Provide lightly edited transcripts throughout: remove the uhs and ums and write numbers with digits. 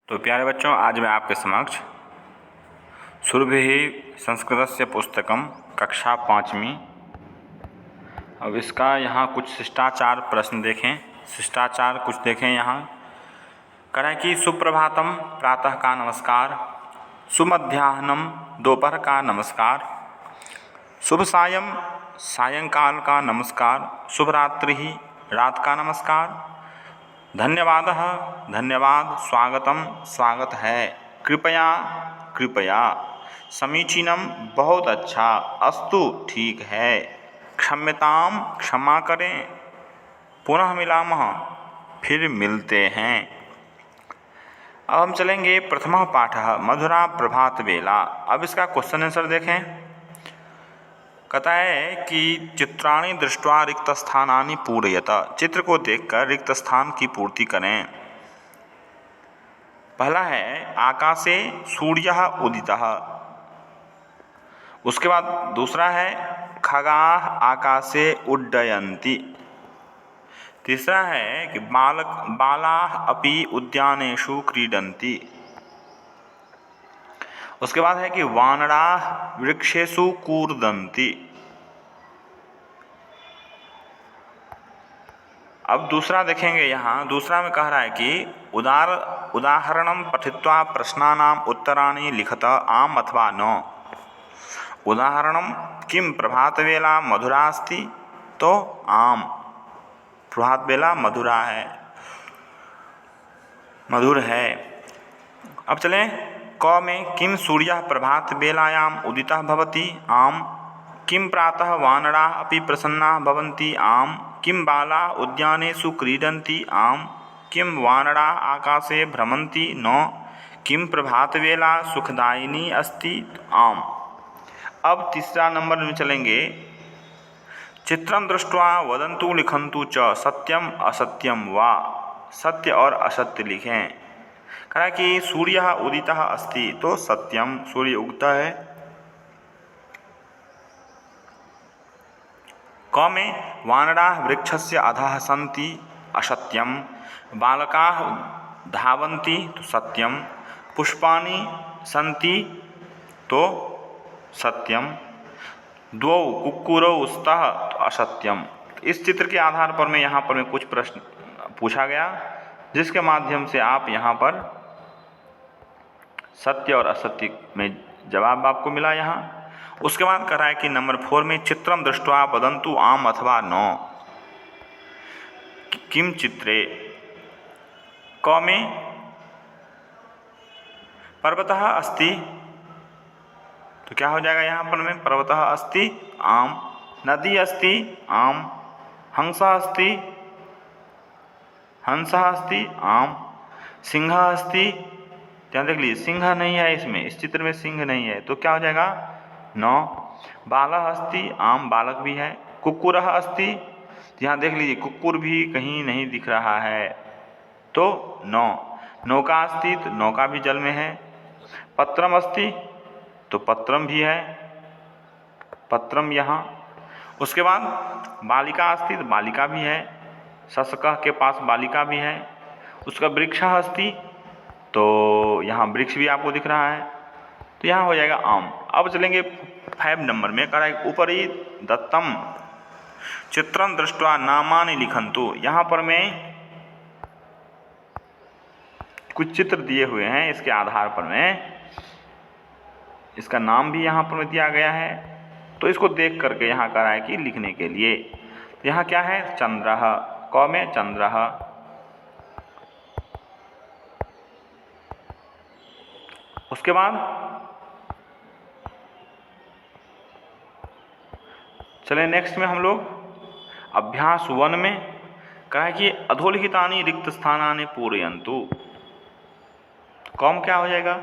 तो प्यारे बच्चों, आज मैं आपके समक्ष सुरभिः संस्कृतस्य पुस्तकम कक्षा 5वीं। अब इसका यहाँ कुछ शिष्टाचार प्रश्न देखें। शिष्टाचार कुछ देखें। यहाँ करें कि सुप्रभातम प्रातः का नमस्कार, सुमध्याह्नम दोपहर का नमस्कार, शुभ सायं सायंकाल का नमस्कार, शुभ रात्रि रात का नमस्कार, धन्यवादः धन्यवाद, स्वागतम स्वागत है, कृपया कृपया, समीचीनम बहुत अच्छा, अस्तु ठीक है, क्षम्यताम क्षमा करें, पुनः मिलामः फिर मिलते हैं। अब हम चलेंगे प्रथमः पाठः मधुरा प्रभात बेला। अब इसका क्वेश्चन आंसर देखें। कहता है कि चित्राणि दृष्ट्वा रिक्त स्थानानि पूरयत। चित्र को देखकर रिक्त स्थान की पूर्ति करें। पहला है आकाशे सूर्यः उदितः। उसके बाद दूसरा है खगाः आकाशे उड्डयन्ति। तीसरा है कि बालाः अपि उद्यानेषु क्रीडन्ति। उसके बाद है कि वानराः वृक्षेषु कूर्दन्ति। अब दूसरा देखेंगे। यहाँ दूसरा में कह रहा है कि उदाहरणं पठित्वा प्रश्नानाम् उत्तराणि लिखत आम अथवा न। उदाहरणं किं प्रभातवेला मधुरा अस्ति, तो आम, प्रभात बेला मधुरा है, मधुर है। अब चलें क में किं सूर्यः प्रभात बेलायाम उदितः भवति, आम, किं प्रातः वानराः अपि प्रसन्नाः भवन्ति, आम, किं बालाः उद्यानेषु क्रीडन्ति, आम, किं वानराः आकाशे भ्रमन्ति, न, किं प्रभातवेला सुखदायिनी अस्ति, आम। अब तीसरा नंबर में चलेंगे। चित्रं दृष्ट्वा वदन्तु लिखन्तु च सत्यम असत्यम वा। सत्य और असत्य लिखें। कहा कि सूर्यः उदितः अस्ति, तो सत्यम, सूर्य उगता है। क में वानराः वृक्षस्य अधः सन्ति, असत्यम, बालकाः धावन्ति, तो सत्यम, पुष्पाणि सन्ति, तो सत्यम, द्वौ कुक्कुरौ स्तः, तो असत्यम। इस चित्र के आधार पर मैं यहाँ पर कुछ प्रश्न पूछा गया, जिसके माध्यम से आप यहाँ पर सत्य और असत्य में जवाब आपको मिला। यहाँ उसके बाद कह रहा है कि नंबर 4 में चित्रम दृष्ट्वा वदन्तु आम अथवा न। किम चित्रे। क में पर्वतः अस्ति, तो क्या हो जाएगा यहाँ पर में पर्वतः अस्ति, आम, नदी अस्ति, आम, हंसः अस्ति, हंसः अस्ति, आम, सिंहः अस्ति, ध्यान देख लीजिए सिंह नहीं है इसमें, इस चित्र में सिंह नहीं है, तो क्या हो जाएगा नौ। बालः अस्ति, आम, बालक भी है। कुक्कुरः अस्ति, यहाँ देख लीजिए कुक्कुर भी कहीं नहीं दिख रहा है, तो नौ। नौका अस्ति, तो नौका भी जल में है। पत्रम अस्ति, तो पत्रम भी है, पत्रम यहाँ। उसके बाद बालिका अस्ति, तो बालिका भी है, शशकः के पास बालिका भी है। उसका वृक्षः अस्ति, तो यहाँ वृक्ष भी आपको दिख रहा है, तो यहाँ हो जाएगा आम। अब चलेंगे 5 नंबर में। कह रहा है उपरि दत्तम चित्रं दृष्ट्वा नामानि लिखन्तु। यहाँ पर मैं कुछ चित्र दिए हुए हैं, इसके आधार पर मैं इसका नाम भी यहाँ पर दिया गया है, तो इसको देख करके यहाँ कह रहा है कि लिखने के लिए। तो यहाँ क्या है चंद्रः। क में चंद्रः। उसके बाद चले नेक्स्ट में हम लोग अभ्यास 1 में कहा कि अधोलिखितानि रिक्त स्थानानि पूरयन्तु। कौन क्या हो जाएगा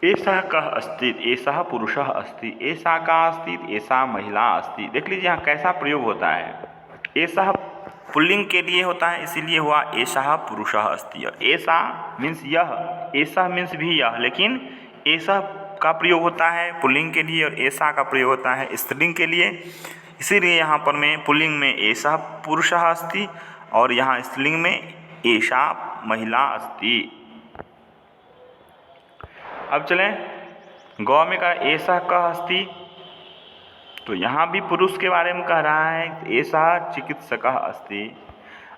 एषः कः अस्ति, एषः पुरुषः अस्ति, एषा का अस्ति, एषा महिला अस्ति। देख लीजिए यहाँ कैसा प्रयोग होता है। एषः पुल्लिंग के लिए होता है, इसीलिए हुआ एषः पुरुषः अस्ति। एषा मीन्स यह, एषः मीन्स भी यह, लेकिन एषः का प्रयोग होता है पुल्लिंग के लिए और एषा का प्रयोग होता है स्त्रीलिंग के लिए। इसीलिए यहाँ पर मैं पुल्लिंग में एषः पुरुषः अस्ति और यहाँ स्त्रीलिंग में एषा महिला अस्ति। अब चलें गौ में का एषः कः अस्ति, तो यहाँ भी पुरुष के बारे में कह रहा है एषः चिकित्सकः अस्ति।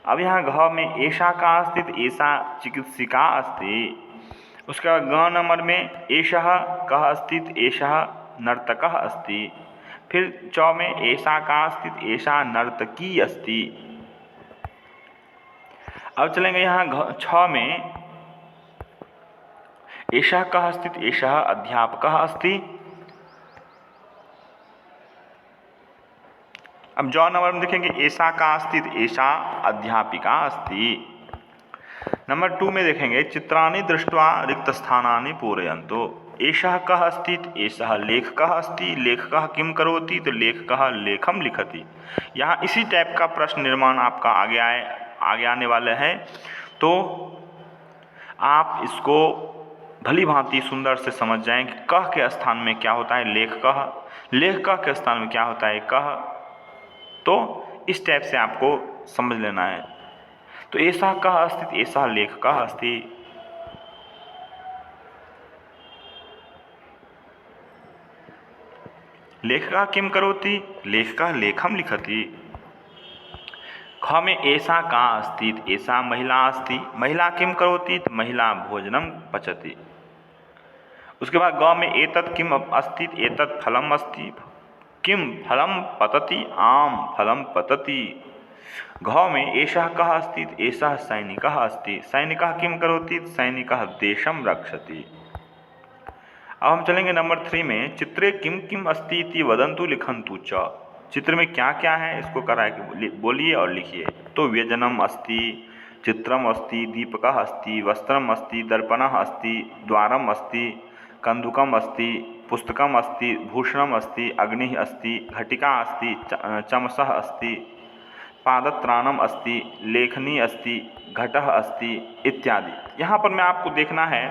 अब यहाँ घ में एषा का अस्ति तो एषा चिकित्सिका अस्ति। उसका ग नंबर में एषः कः अस्ति तो एषः नर्तकः अस्ति। फिर च में एषा का अस्ति तो एषा नर्तकी अस्ति। अब चलेंगे यहाँ छ में एषः कः अस्ति तो एषः अध्यापकः अस्ति। अब ज नंबर में देखेंगे एषा का अस्ति तो एषा अध्यापिका अस्ति। नंबर 2 में देखेंगे चित्राणि दृष्ट्वा रिक्तस्थानानि पूरयन्तु। एषः कः अस्ति तो एषः लेखकः अस्ति। लेखकः किं करोति तो लेखकः लेखं लिखति। यहाँ इसी टाइप का प्रश्न निर्माण आपका आगे आने वाला है, तो आप इसको भली भांति सुंदर से समझ जाएं कि कह के स्थान में क्या होता है लेखकः, लेखकः के स्थान में क्या होता है कह। तो इस टाइप से आपको समझ लेना है। तो एषा कः अस्ति तो एषः लेखकः अस्ति। लेखकः किं करोति, लेखकः लेखं लिखति। ख में एषा का अस्ति तो एषा महिला अस्ति। महिला किं करोति तो महिला भोजनं पचति। उसके बाद ग में एतत् किम् अस्ति तो एतत् फलम् अस्ति। किं फलं पतति, आम फलं पतति। घ में एषः कः अस्ति तो एषः सैनिकः अस्ति। सैनिकः किं करोति तो सैनिकः देशं रक्षति। अब हम चलेंगे नंबर 3 में चित्रे किं किं अस्ति इति वदन्तु लिखन्तु च। चित्र में क्या क्या है इसको करा के बोलिए और लिखिए। तो व्यजनम अस्ति, चित्रम अस्ति, दीपकः अस्ति, वस्त्रम अस्ति, दर्पणः अस्ति, द्वारम अस्ति, कंदुकम अस्ति, पुस्तकम अस्ति, भूषणम अस्ति, अग्निः अस्ति, घटिका अस्ति, चमसः अस्ति, पादत्राणम अस्ति, लेखनी अस्ति, घटः अस्ति इत्यादि। यहाँ पर मैं आपको देखना है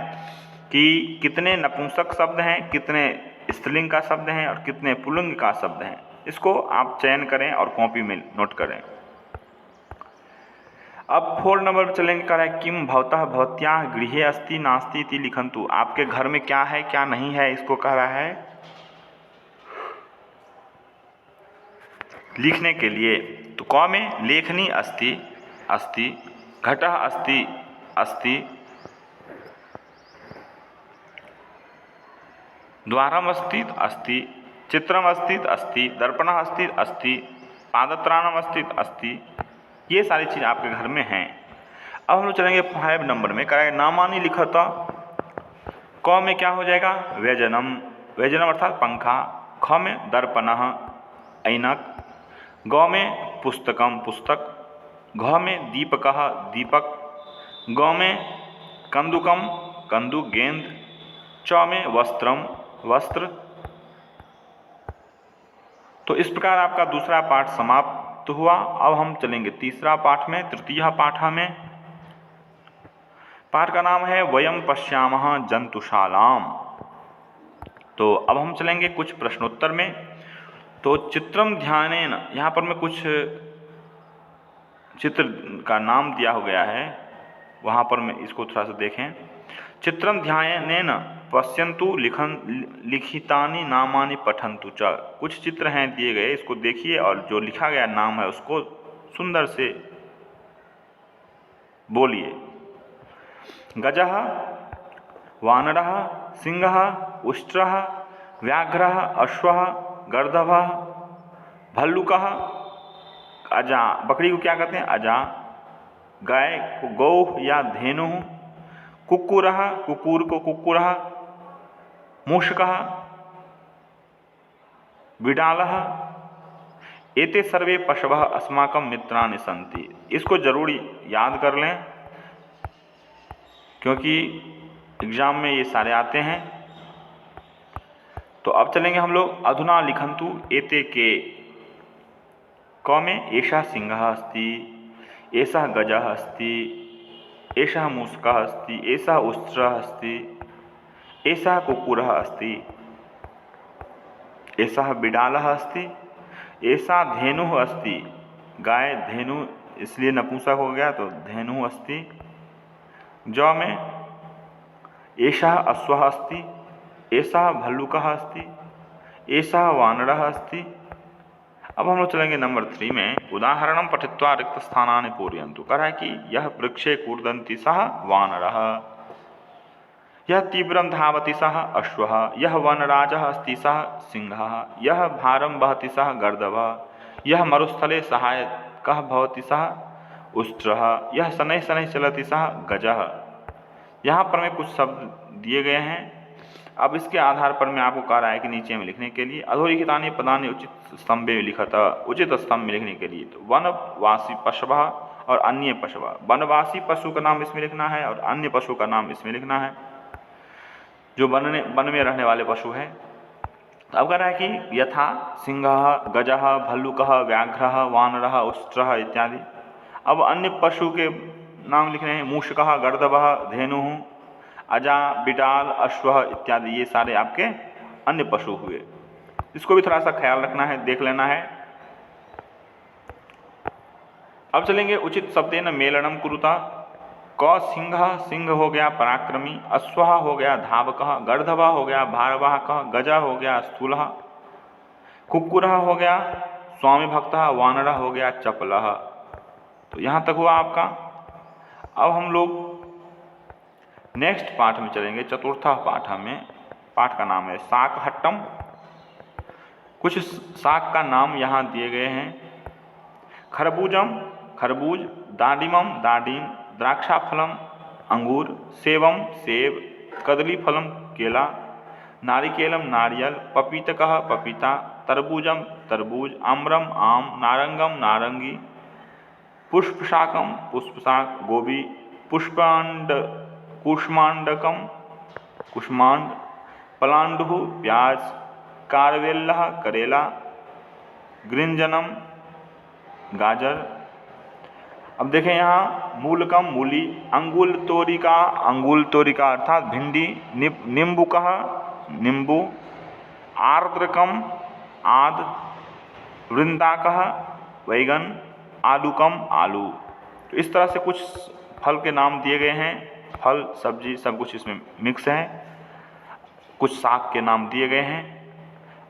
कि कितने नपुंसक शब्द हैं, कितने स्त्रीलिंग का शब्द हैं और कितने पुल्लिंग का शब्द हैं। इसको आप चयन करें और कॉपी में नोट करें। अब 4 नंबर पर चलेंगे कह रहा है किम भवतः भवत्याः गृहे अस्ति नास्ति इति लिखन्तु। आपके घर में क्या है क्या नहीं है इसको कह रहा है लिखने के लिए। तो क में लेखनी अस्ति अस्ति, घटः अस्ति अस्ति, द्वारम अस्ति अस्ति, चित्रम अस्ति अस्ति, दर्पणः अस्ति अस्ति, पादत्राणम अस्ति अस्ति। ये सारी चीज़ आपके घर में हैं। अब हम लोग चलेंगे 5 नंबर में करेंगे नामानि लिखत। क में क्या हो जाएगा व्यजनम, व्यजनम अर्थात पंखा। ख में दर्पणः ऐनक। ग में पुस्तकम पुस्तक। घ में दीपकः दीपक। ग में कंदुकम कंदुक गेंद। च में वस्त्रम वस्त्र। तो इस प्रकार आपका दूसरा पाठ समाप्त हुआ। अब हम चलेंगे तीसरा पाठ में, तृतीय पाठ में। पाठ का नाम है वयम पश्यामः जंतुशालाम। तो अब हम चलेंगे कुछ प्रश्नोत्तर में। तो चित्रम ध्यानेन, यहाँ पर मैं कुछ चित्र का नाम दिया हो गया है, वहाँ पर मैं इसको थोड़ा सा देखें। चित्रम ध्यानेन पश्यन्तु लिखितानि नामानि पठन्तु च। कुछ चित्र हैं दिए गए, इसको देखिए और जो लिखा गया नाम है उसको सुंदर से बोलिए। गजः, वानरः, सिंहः, उष्ट्रः, व्याघ्रः, अश्वः, गर्दभः, भल्लुकः, अजा, बकरी को क्या कहते हैं अजा, गाय को गौ या धेनु, कुक्कुरः, कुक्कुर को कुक्कुरः, मूषकः, बिडालः। एते सर्वे पशवः अस्माकं मित्राणि सन्ति। इसको जरूर याद कर लें क्योंकि एग्जाम में ये सारे आते हैं। तो अब चलेंगे हम लोग अधुना लिखन्तु एते के। क में एषः सिंहः अस्ति, एषः गजः अस्ति, एषः मूषकः अस्ति, एषः उष्ट्रः अस्ति, एषः कुक्कुरः अस्ति, एषः बिडालः अस्ति, एषा धेनुः अस्ति। गाय धेनु इसलिए नपुंसक हो गया, तो धेनु अस्ति। जौ में एषः अश्वः अस्ति, एषः भल्लुकः अस्ति, एषः वानरः अस्ति। अब हम लोग चलेंगे नंबर 3 में। उदाहरणं पठित्वा रिक्त स्थानानि पूरयन्तु। कह रहा है कि यह वृक्षे कूर्दन्ति सः वानरः, यह तीव्रं धावति सः अश्वः, यह वनराजः अस्ति सः सिंहः, यह भारं वहति सः गर्दभः, यह मरुस्थले सहायकः भवति सः उष्ट्रः, यह शनैः शनैः चलति सः गजः। यहाँ पर में कुछ शब्द दिए गए हैं। अब इसके आधार पर मैं आपको कह रहा है कि नीचे में लिखने के लिए अधोलिखितानि पदानि उचित स्तंभे लिखत, उचित स्तंभ में लिखने के लिए तो वनवासी पशवः और अन्य पशवः। वनवासी पशु का नाम इसमें लिखना है और अन्य पशु का नाम इसमें लिखना है, जो वन में रहने वाले पशु हैं। अब कह रहा है कि यथा सिंहः, गजः, भल्लुकः, व्याघ्रः, वानरः, उष्ट्रः इत्यादि। अब अन्य पशु के नाम लिखने हैं। मूषकः, गर्दभः, धेनुः, अजा, बिडाल, अश्वः इत्यादि, ये सारे आपके अन्य पशु हुए। इसको भी थोड़ा सा ख्याल रखना है, देख लेना है। अब चलेंगे उचित शब्देन मेलनम कुरुता। क सिंह, सिंह हो गया पराक्रमी, अश्वः हो गया धावकः, गर्दभः हो गया भारवाहकः, गजा हो गया स्थूलः, कुक्कुरः हो गया स्वामी भक्तः, वानरः हो गया चपलः। तो यहाँ तक हुआ आपका। अब हम लोग नेक्स्ट पाठ में चलेंगे, चतुर्थ पाठ में। पाठ का नाम है शाकहट्टम। कुछ शाक का नाम यहाँ दिए गए हैं। खरबूजम खरबूज, दाडिमम दाडिम, द्राक्षाफलम अंगूर, सेवम सेब, कदलीफलम केला, नारिकेलम नारियल, पपीतकः पपीता, तरबूजम तरबूज, आम्रम आम, नारंगम नारंगी, पुष्पशाकम पुष्पशाक, गोभी, कुष्मांडकम कुष्मांड, पलांडुः प्याज, कारवेल्लः करेला, गृंजनम गाजर। अब देखें यहाँ मूलकम मूली, अंगुल तोरिका अर्थात भिंडी, नींबुकः नींबू, आर्द्रकम आद, वृंदाकः बैगन, आलूकम आलू। तो इस तरह से कुछ फल के नाम दिए गए हैं। फल सब्जी सब कुछ इसमें मिक्स है। कुछ शाक के नाम दिए गए हैं।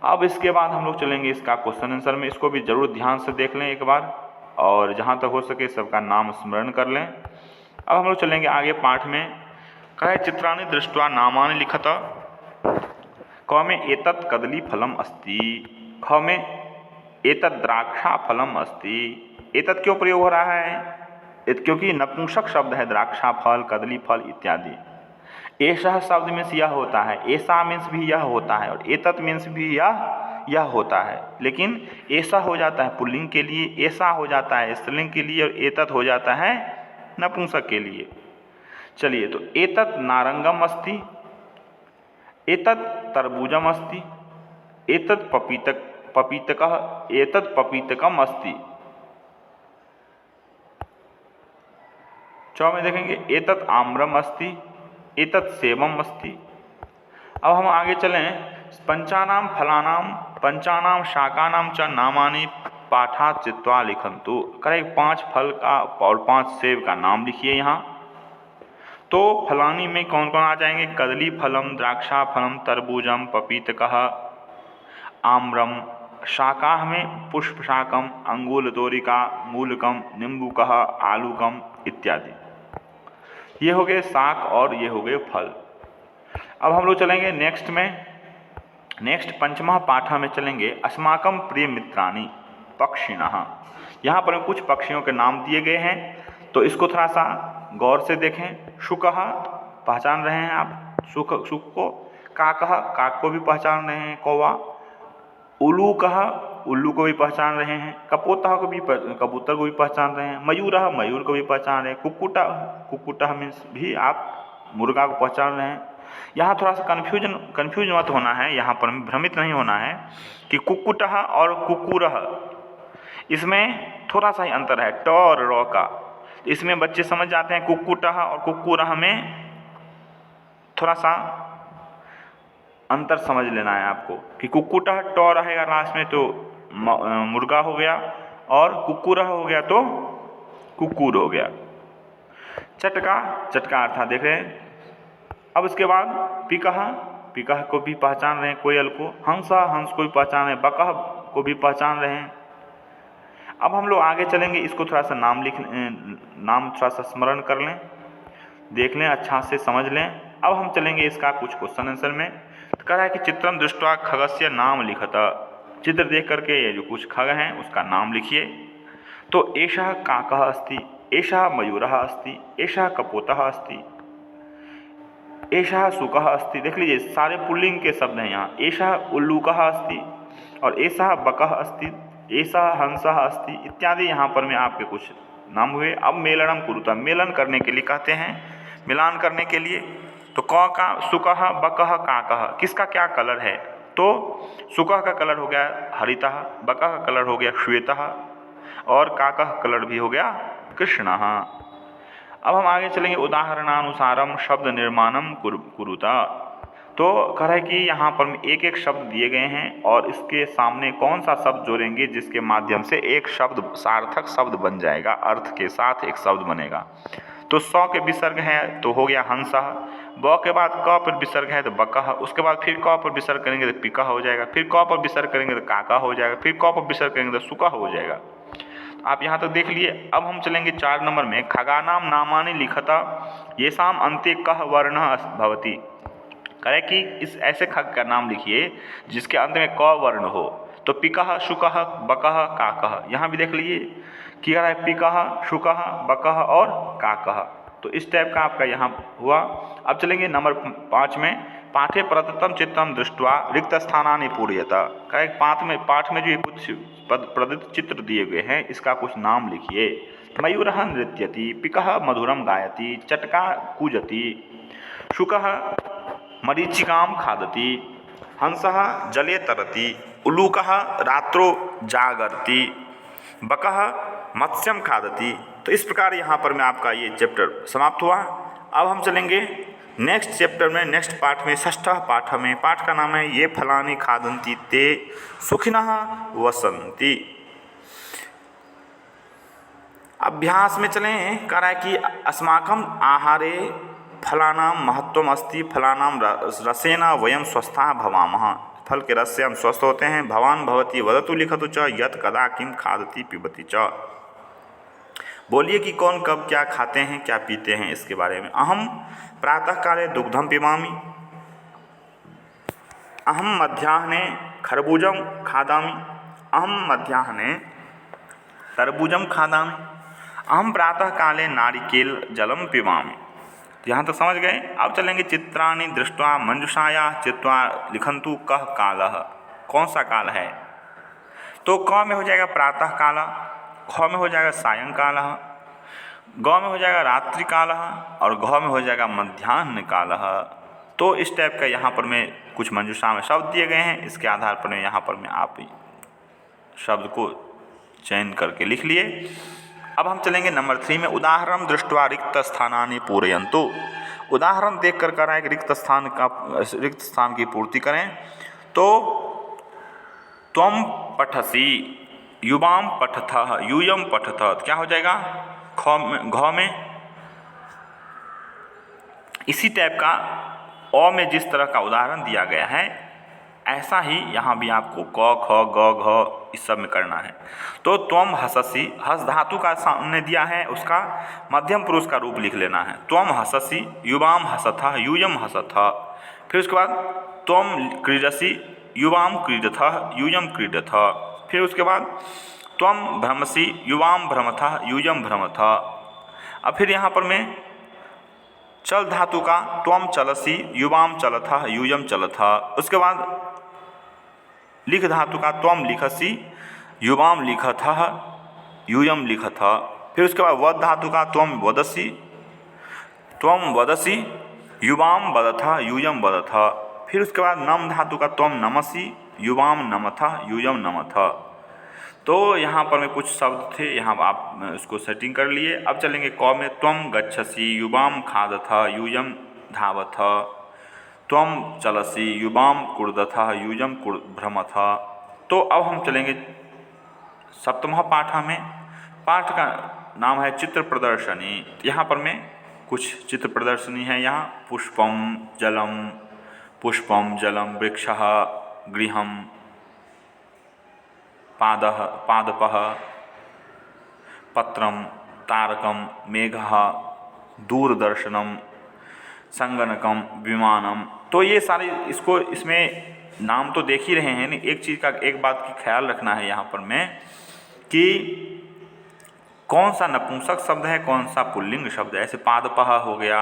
अब इसके बाद हम लोग चलेंगे इसका क्वेश्चन आंसर में। इसको भी जरूर ध्यान से देख लें एक बार, और जहाँ तक हो सके सबका नाम स्मरण कर लें। अब हम लोग चलेंगे आगे पाठ में। कहे चित्राणि दृष्ट्वा नामानि लिखत। क में एतत् कदली फलम अस्ति, ख में एतत् द्राक्षा फलम अस्ति। एतत् क्यों प्रयोग हो रहा है? क्योंकि नपुंसक शब्द है, द्राक्षा फल, कदली फल इत्यादि। ऐसा शब्द मीन्स यह होता है, ऐसा मीन्स भी यह होता है, और एतत् मीन्स भी यह होता है। लेकिन ऐसा हो जाता है पुल्लिंग के लिए, ऐसा हो जाता है स्त्रीलिंग के लिए, और एतत् हो जाता है नपुंसक के लिए। चलिए, तो एतत् नारंगम अस्ति, एतत् तरबूजम अस्ति, एतत् पपीतकम अस्ति। चौ में देखेंगे एतत् आम्रम अस्ति, एतत् सेवम अस्ति। अब हम आगे चलें। पंचानाम फलानाम पंचानाम शाकानाम च नामानि पाठात् चित्वा लिखन्तु। करें 5 फल का और 5 सेब का नाम लिखिए यहाँ। तो फलानी में कौन कौन आ जाएंगे? कदली फलम, द्राक्षा फलम, तरबूजम, पपीतकः, आम्रम। शाकाह में पुष्पशाकम, अंगुलतोरिका, मूलकम, नींबुकः, आलूकम इत्यादि। ये हो गए शाक और ये हो गए फल। अब हम लोग चलेंगे नेक्स्ट में। नेक्स्ट पंचमः पाठ में चलेंगे। अस्माकं प्रिय मित्राणि पक्षिणः। यहाँ पर कुछ पक्षियों के नाम दिए गए हैं, तो इसको थोड़ा सा गौर से देखें। शुकः पहचान रहे हैं आप शुक को। काकः काक को भी पहचान रहे हैं, कौवा। उल्लूकः उल्लू को भी पहचान रहे हैं। कपोतः को भी कबूतर को भी पहचान रहे हैं। मयूरः मयूर को भी पहचान रहे हैं। कुक्कुटः मीन्स भी आप मुर्गा को पहचान रहे हैं। यहाँ थोड़ा सा कन्फ्यूज मत होना है, यहाँ पर भ्रमित नहीं होना है कि कुक्कुटः और कुक्कुरः, इसमें थोड़ा सा ही अंतर है, ट और र का। इसमें बच्चे समझ जाते हैं। कुक्कुटः और कुक्कुरः में थोड़ा सा अंतर समझ लेना है आपको कि कुक्कुटः ट रहेगा लास्ट में तो मुर्गा हो गया, और कुक्कुरः हो गया तो कुक्कुर हो गया। चटका, चटका अर्थात देख रहे हैं। अब इसके बाद पिकह, पिकह को भी पहचान रहे हैं कोयल को। हंसा, हंस को भी पहचान रहे हैं। बकह को भी पहचान रहे हैं। अब हम लोग आगे चलेंगे, इसको थोड़ा सा नाम थोड़ा सा स्मरण कर लें, देख लें, अच्छा से समझ लें। अब हम चलेंगे इसका कुछ क्वेश्चन आंसर में। तो कह रहा है कि चित्रम दृष्ट्वा खगस्य नाम लिखत, चित्र देख करके ये जो कुछ खग हैं उसका नाम लिखिए। तो एषः काकः अस्ति, एषः मयूरः अस्ति, एषः कपोतः अस्ति, एषः शुकः अस्ति। देख लीजिए सारे पुल्लिंग के शब्द हैं यहाँ। एषः उल्लूकः अस्ति और एषः बकः अस्ति, एषः हंसः अस्ति इत्यादि यहाँ पर में आपके कुछ नाम हुए। अब मेलनम कुरुता, मेलन करने के लिए कहते हैं, मिलान करने के लिए। तो क का शुकः, बकः, काकः किसका क्या कलर है? तो शुकः का कलर हो गया हरितः, बकः का कलर हो गया श्वेतः और काकः कलर भी हो गया कृष्णः। अब हम आगे चलेंगे, उदाहरणानुसारम शब्द निर्माणम कुरुता। तो कह रहा है कि यहाँ पर एक एक शब्द दिए गए हैं और इसके सामने कौन सा शब्द जोड़ेंगे जिसके माध्यम से एक शब्द सार्थक शब्द बन जाएगा, अर्थ के साथ एक शब्द बनेगा। तो सौ के विसर्ग है तो हो गया हंसः, ब के बाद क पर विसर्ग है तो बकः, उसके बाद फिर क पर विसर्ग करेंगे तो पिकः हो जाएगा, फिर क पर विसर्ग करेंगे तो काका हो जाएगा, फिर क पर विसर्ग करेंगे तो सुकः हो जाएगा। आप यहाँ तक देख लिए। अब हम चलेंगे 4 नंबर में, खगानाम नामानि लिखता येषाम अन्ते कः वर्णः भवति। कहे कि इस ऐसे खग का नाम लिखिए जिसके अंत में क वर्ण हो। तो पिकः, शुकः, बकः, काकः। यहाँ भी देख लीजिए कि कह रहा है पिकः, शुकः, बकः और काकः। तो इस टाइप का आपका यहाँ हुआ। अब चलेंगे नंबर 5 में, पाठे प्रदत्तम चित्रम दृष्ट्वा रिक्त स्थानानि पूरयत। कहे पाठ में जो ये कुछ प्रदत्त चित्र दिए गए हैं इसका कुछ नाम लिखिए। मयूरः नृत्यति, पिकः मधुरम गायति, चटका कूजति, शुकः मरीचिकां खादति, हंसः जले तरति, उल्लूकः रात्रो जागर्ति, बकः मत्स्यम खादति। तो इस प्रकार यहाँ पर में आपका ये चैप्टर समाप्त हुआ। अब हम चलेंगे नेक्स्ट चैप्टर में, नेक्स्ट पाठ में, षष्ठः पाठ में। पाठ का नाम है ये फलानि खादन्ति ते सुखिनः वसन्ति। अभ्यास में चलें। कह रहा है कि अस्माकं आहारे फलानां महत्वम अस्ति, फलानां रसेन वयं स्वस्था भवामः। फल के रस से हम स्वस्थ होते हैं। भवान भवती वदतु लिखतु च यत् कदा किम खादति पिबति च। बोलिए कि कौन कब क्या खाते हैं, क्या पीते हैं, इसके बारे में। अहम प्रातः काले दुग्धम पिबामि, अहम मध्याह्ने खरबूजम खादामि, अहम मध्याह्ने तरबूजम खादामि, अहम प्रातः काले नारिकेल जलम पिबामि। यहाँ तो समझ गए। अब चलेंगे चित्राणि दृष्ट्वा मंजुषायाः चित्वा लिखन्तु कः कालः। कौन सा काल है? तो क में हो जाएगा प्रातः काल, ख में हो जाएगा सायंकालः, ग में हो जाएगा रात्रि कालः और घ में हो जाएगा मध्याह्न कालः। तो इस टाइप का यहाँ पर में कुछ मंजुषा में शब्द दिए गए हैं। इसके आधार पर यहाँ पर में आप शब्द को चयन करके लिख लिए। अब हम चलेंगे नंबर 3 में, उदाहरण दृष्ट्वा रिक्त स्थानानि पूरयन्तु। उदाहरण देख कर कर एक रिक्त स्थान की पूर्ति करें। तो त्वम पठसि, युवाम पठथः, यूयम पठथ। क्या हो जाएगा? घ में इसी टाइप का अ में जिस तरह का उदाहरण दिया गया है ऐसा ही यहाँ भी आपको क, ख, ग, घ इस सब में करना है। तो त्वम हससि, हस धातु का सामने दिया है, उसका मध्यम पुरुष का रूप लिख लेना है। त्वम हससि, युवाम हसथः, यूयम हसथः। फिर उसके बाद त्वम क्रीडसि, युवाम क्रीडथः, यूयम क्रीडथः। फिर उसके बाद त्वम भ्रमसि, युवाम भ्रमथः, यूयम भ्रमथः। अब फिर यहाँ पर मैं चल धातु का त्वम चलसि, युवाम चलथः, यूयम चलथः। उसके बाद लिख धातु का त्वम लिखसि, युवाम लिखथः, यूयम लिखथः। फिर उसके बाद वद धातु का त्वम वदसि, युवाम वदथः, यूयम वदथः। फिर उसके बाद नम धातु का त्वम नमसि, युवाम नमथः, यूयम नमथः। तो यहाँ पर में कुछ शब्द थे, यहाँ आप उसको सेटिंग कर लिए। अब चलेंगे क में, त्वम गच्छसि, युवाम खादथः, यूयम धावथः। त्वम चलसि, युवाम कुर्दथः, यूयम भ्रमथः। तो अब हम चलेंगे सप्तमः पाठ में। पाठ का नाम है चित्र प्रदर्शनी। यहाँ पर में कुछ चित्र प्रदर्शनी है। यहाँ पुष्पम जलम वृक्षः गृहम पादपः पत्रम तारकम मेघः दूरदर्शनम संगणकम विमानम। तो ये सारे इसमें नाम तो देख ही रहे हैं। एक चीज़ का एक बात की ख्याल रखना है यहाँ पर में कि कौन सा नपुंसक शब्द है, कौन सा पुल्लिंग शब्द है। ऐसे पादपः हो गया,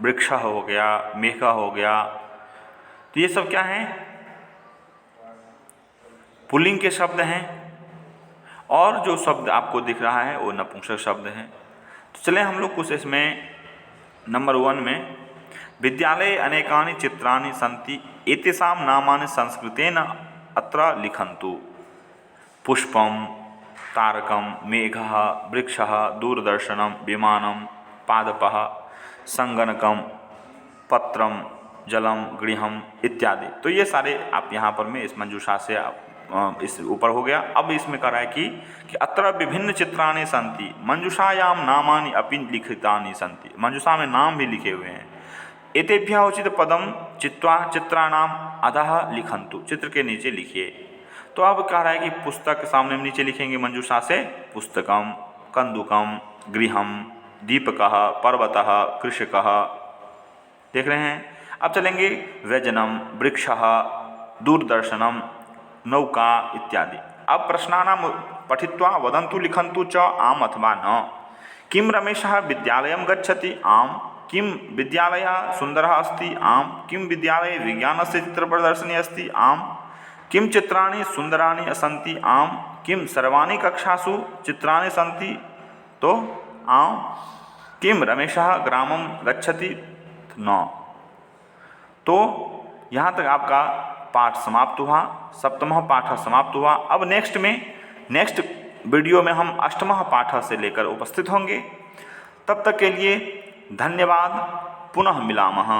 वृक्ष हो गया, मेघ हो गया, तो ये सब क्या हैं, पुल्लिंग के शब्द हैं। और जो शब्द आपको दिख रहा है वो नपुंसक शब्द हैं। तो चलें हम लोग कुछ इसमें नंबर 1 में विद्यालये अनेकानि चित्राणि सन्ति एतेषां नामानि संस्कृतेन अत्र लिखन्तु। पुष्पम तारकम मेघः वृक्षः दूरदर्शनम विमानम पादपः संगणकम पत्रम जलम गृहम इत्यादि। तो ये सारे आप यहाँ पर में इस मंजूषा से आप इस ऊपर हो गया। अब इसमें कह रहा है कि अत्र विभिन्न चित्राणि सन्ति मंजूषायां नामानि अपि लिखितानि सन्ति। मंजूषा में नाम भी लिखे हुए हैं। एतेभ्यः उचित पदम चित्वा चित्राणाम अधः लिखन्तु। चित्र के नीचे लिखिए। तो अब कह रहा है कि पुस्तक के सामने नीचे लिखेंगे मंजूषा से पुस्तकम कंदुकम गृहम दीपकः पर्वतः कृषकः। देख रहे हैं। अब चलेंगे व्यजनम वृक्षः दूरदर्शनम नौका इत्यादि। अब प्रश्नानां पठित्वा वदन्तु लिखन्तु च आम अथवा न। किं रमेशः विद्यालयं गच्छति? आम। किं विद्यालयः सुन्दरः अस्ति? आम। किं विद्यालये विज्ञानस्य चित्रप्रदर्शनी अस्ति? आम। किं चित्राणि सुन्दराणि सन्ति? आम। किं सर्वाणि कक्षासु चित्राणि सन्ति? तो आम। किं रमेशः ग्रामं गच्छति? न। तो यहाँ तक आपका पाठ समाप्त हुआ। 7वां पाठ समाप्त हुआ। अब नेक्स्ट वीडियो में हम 8वां पाठ से लेकर उपस्थित होंगे। तब तक के लिए धन्यवाद। पुनः मिलामः।